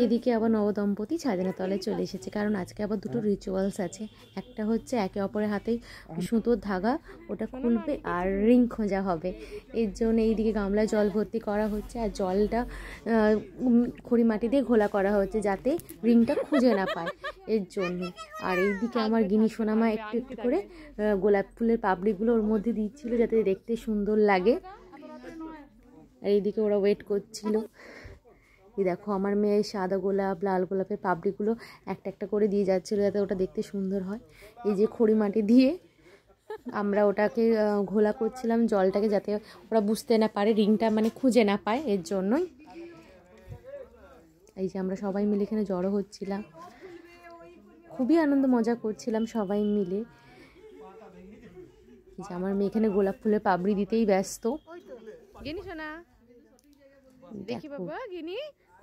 এদিকে আবার নবদম্পতি ছাদের তলায় চলে এসেছে, কারণ আজকে আবার দুটো রিচুয়ালস আছে। একটা হচ্ছে একে অপরের হাতে সুতোর ধাগা ওটা খুলবে, আর রিং খোঁজা হবে। এর জন্য এইদিকে গামলায় জল ভর্তি করা হচ্ছে, আর জলটা খড়ি মাটি দিয়ে ঘোলা করা হচ্ছে যাতে রিংটা খুঁজে না পায়, এর জন্য। আর এইদিকে আমার গিনি সোনামা একটু একটু করে গোলাপ ফুলের পাপড়িগুলো ওর মধ্যে দিচ্ছিল যাতে দেখতে সুন্দর লাগে। আর এইদিকে ওরা ওয়েট করছিল। এই দেখো আমার মেয়ে সাদা গোলাপ লাল গোলাপের পাপড়িগুলো একটা একটা করে দিয়ে যাচ্ছিলো যাতে ওটা দেখতে সুন্দর হয়। এই যে খড়ি মাটি দিয়ে আমরা ওটাকে ঘোলা করছিলাম জলটাকে, যাতে ওরা বুঝতে না পারে, রিংটা মানে খুঁজে না পায়, এর জন্যই। এই যে আমরা সবাই মিলে এখানে জড়ো হচ্ছিলাম, খুবই আনন্দ মজা করছিলাম সবাই মিলে। এই যে আমার মেয়ে এখানে গোলাপ ফুলের পাপড়ি দিতেই ব্যস্ত।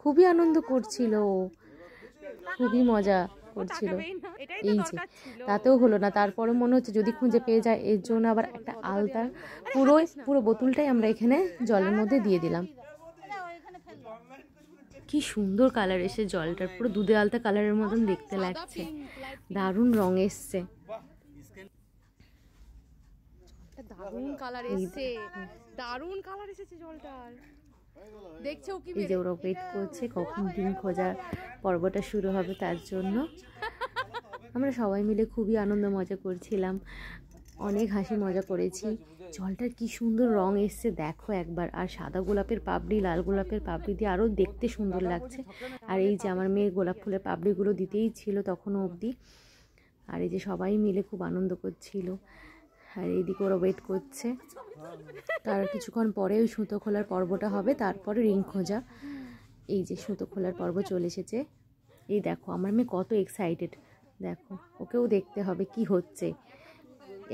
খুবই আনন্দ করছিল, খুবই মজা করছিল। এই যে তাতেও হলো না, তারপরে মনে হচ্ছে যদি খুঁজে পেয়ে যায়, এর জন্য আবার একটা আলতা পুরো বোতলটাই আমরা এখানে জলের মধ্যে দিয়ে দিলাম। কি সুন্দর কালার এসে জলটার, পুরো দুধে আলতা কালারের মতন দেখতে লাগছে, দারুণ রং এসছে, দারুণ কালার এসেছে, দারুণ কালার এসেছে জলটার। দেখছো কি এই যে ওরা ওয়েট করছে কখন ডিম খোঁজার পর্বটা শুরু হবে, তার জন্য। আমরা সবাই মিলে খুবই আনন্দ মজা করছিলাম, অনেক হাসি মজা করেছি। জলটার কি সুন্দর রং এসছে দেখো একবার, আর সাদা গোলাপের পাপড়ি লাল গোলাপের পাপড়ি দিয়ে আরও দেখতে সুন্দর লাগছে। আর এই যে আমার মেয়ে গোলাপ ফুলের পাপড়িগুলো দিতেই ছিল তখনও অবধি। আর এই যে সবাই মিলে খুব আনন্দ করছিল। আর এইদিকে ওরা ওয়েট করছে, তার কিছুক্ষণ পরে ওই সুতো খোলার পর্বটা হবে, তারপরে রিং খোঁজা। এই যে সুতো খোলার পর্ব চলে এসেছে। এই দেখো আমার মেয়ে কত এক্সাইটেড, দেখো ওকেও দেখতে হবে কি হচ্ছে।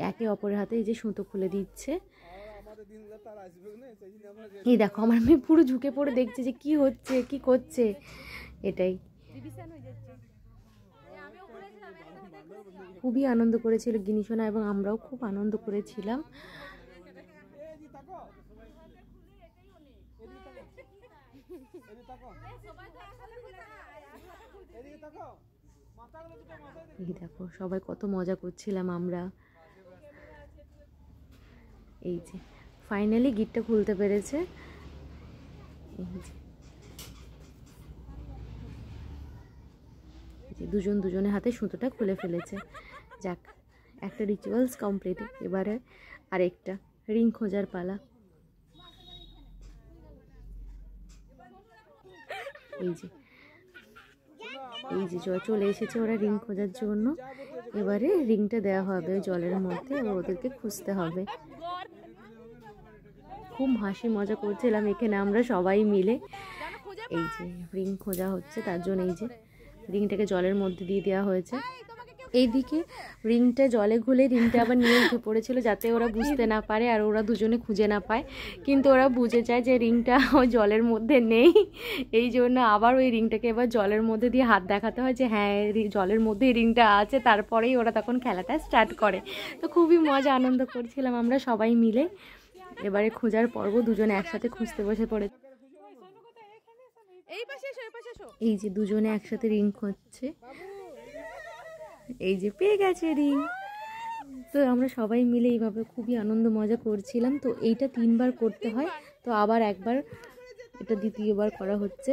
একে অপরের হাতে এই যে সুতো খুলে দিচ্ছে। এই দেখো আমার মেয়ে পুরো ঝুঁকে পড়ে দেখছে যে কি হচ্ছে কি করছে, এটাই। খুবই আনন্দ করেছিল গিনি সোনা, এবং আমরাও খুব আনন্দ করেছিলাম। এই দেখো সবাই কত মজা করছিলাম আমরা। এই যে ফাইনালি গিটটা খুলতে পেরেছে। এই যে দুজন দুজনের হাতে সুতোটা খুলে ফেলেছে। যাক, একটা রিচুয়ালস কমপ্লিট। এবারে আরেকটা রিং খোঁজার পালা। এই যে চলে এসেছে ওরা রিং খোঁজার জন্য। এবারে রিংটা দেওয়া হবে জলের মধ্যে, এবার ওদেরকে খুঁজতে হবে। খুব হাসি মজা করছিলাম এখানে আমরা সবাই মিলে। এই যে রিং খোঁজা হচ্ছে, তার জন্য এই যে রিংটাকে জলের মধ্যে দিয়ে দেওয়া হয়েছে। এইদিকে রিংটা জলে ঘুলে রিংটা আবার নিয়ে উঠে পড়েছিল যাতে ওরা বুঝতে না পারে আর ওরা দুজনে খুঁজে না পায়, কিন্তু ওরা বুঝে যায় যে রিংটা ওই জলের মধ্যে নেই। এই জন্য আবার ওই রিংটাকে এবার জলের মধ্যে দিয়ে হাত দেখাতে হয় যে হ্যাঁ জলের মধ্যেই রিংটা আছে, তারপরেই ওরা তখন খেলাটা স্টার্ট করে। তো খুবই মজা আনন্দ করছিলাম আমরা সবাই মিলে। এবারে খোঁজার পর্ব, দুজনে একসাথে খুঁজতে বসে পড়ে। এই যে দুজনে একসাথে রিং খুঁজছে, এই যে পেয়ে গেছে রিং। তো আমরা সবাই মিলে এইভাবে খুবই আনন্দ মজা করছিলাম। তো এইটা 3 বার করতে হয়, তো আবার একবার এটা দ্বিতীয়বার করা হচ্ছে।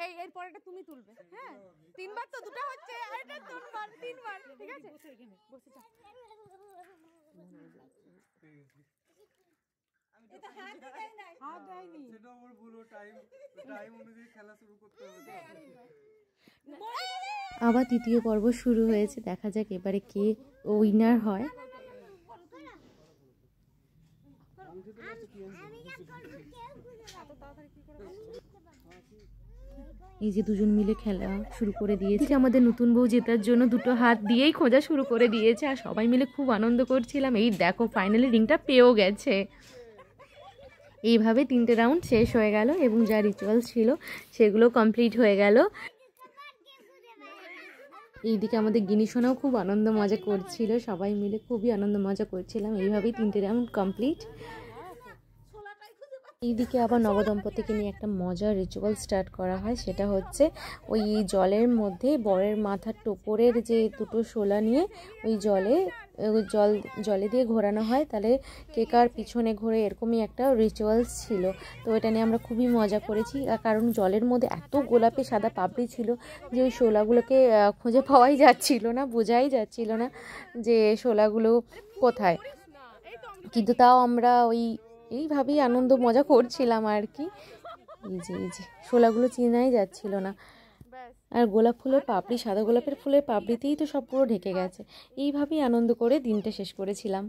এই এর পরেটা তুমি তুলবে, হ্যাঁ 3 বার তো দুটো হচ্ছে, আর এটা 3 বার ঠিক আছে। বসে এখানে বসে যা। এটা হাত দেয় না, হাত দেয়নি, সেটা ওর পুরো টাইম অনুযায়ী খেলা শুরু করতে হবে। আবার তৃতীয় পর্ব শুরু হয়েছে, দেখা যাক এবারে কে উইনার হয়। এই যে দুজন মিলে খেলা শুরু করে দিয়েছে। আমাদের নতুন বউ জেতার জন্য দুটো হাত দিয়েই খোঁজা শুরু করে দিয়েছে, আর সবাই মিলে খুব আনন্দ করছিলাম। এই দেখো ফাইনালি রিংটা পেয়েও গেছে। এইভাবে 3টে রাউন্ড শেষ হয়ে গেল এবং যা রিচুয়ালস ছিল সেগুলো কমপ্লিট হয়ে গেল। এইদিকে আমাদের গিনি সোনাও খুব আনন্দ মজা করছিল, সবাই মিলে খুবই আনন্দ মজা করছিলাম। এইভাবেই 3টে রাউন্ড কমপ্লিট। এইদিকে আবার নবদম্পতিকে নিয়ে একটা মজার রিচুয়াল স্টার্ট করা হয়, সেটা হচ্ছে ওই জলের মধ্যে বরের মাথার টোপরের যে দুটো শোলা নিয়ে ওই জলে দিয়ে ঘোরানো হয়, তাহলে কে কার পিছনে ঘোরে, এরকমই একটা রিচুয়ালস ছিল। তো এটা নিয়ে আমরা খুবই মজা করেছি, কারণ জলের মধ্যে এত গোলাপি সাদা পাপড়ি ছিল যে ওই শোলাগুলোকে খুঁজে পাওয়াই যাচ্ছিল না, বোঝাই যাচ্ছিল না যে শোলাগুলো কোথায়। কিন্তু তাও আমরা এইভাবেই আনন্দ মজা করছিলাম আর কি। এই যে শোলাগুলো চেনাই যাচ্ছিল না। আর গোলাপ ফুলের পাপড়ি, সাদা গোলাপের ফুলের পাপড়িতেই তো সব পুরো ঢেকে গেছে। এইভাবেই আনন্দ করে দিনটা শেষ করেছিলাম।